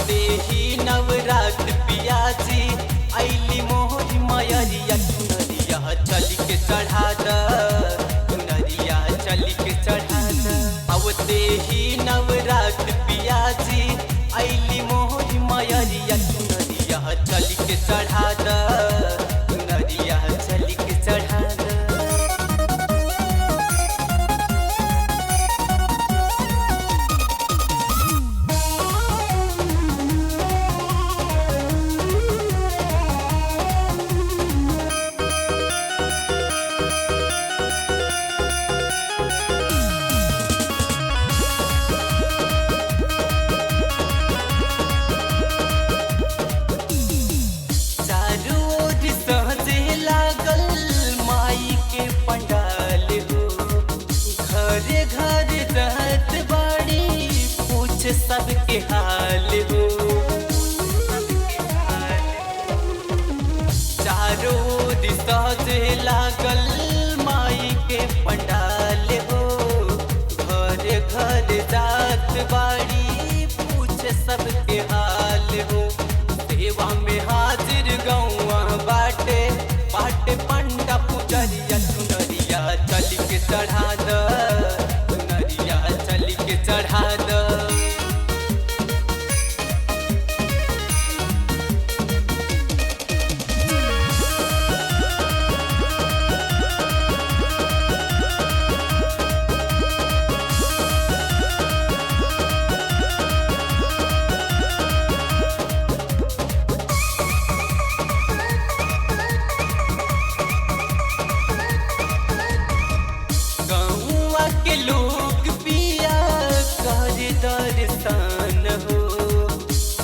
आवते ही नवरात्र पियाजी ऐली मोहरी मयरिया चुनरिया चल के चढ़ा द चुनरिया चल के चढ़ा द। आवते ही नवरात्र पियाजी ऐली मोहरी मयरिया चुनरिया चल के चढ़ा द चुनरिया चल के चढ़ा द। पंडाल हो घरे घर रहत बाड़ी पूछ सबके हाल हो। चारों दिशा से लागल माई के पंडाल हो घरे घर जात बाड़ी पूछ सबके हाल हो। सेवा में हाजिर गौआ बाटे बाटे पंडा पुजरिया चुनरिया चल के चढ़ा द चुनरिया चल के चढ़ा द। के लोग पिया कर दर्शन हो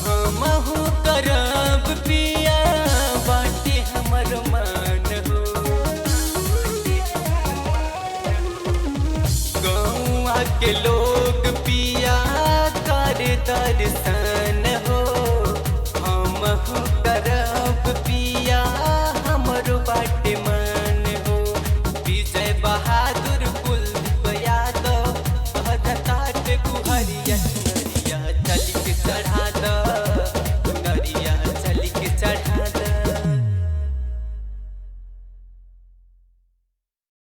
हमहु करब पिया बाटे हमर मान हो। गौआ के लोग पिया कर दर्शन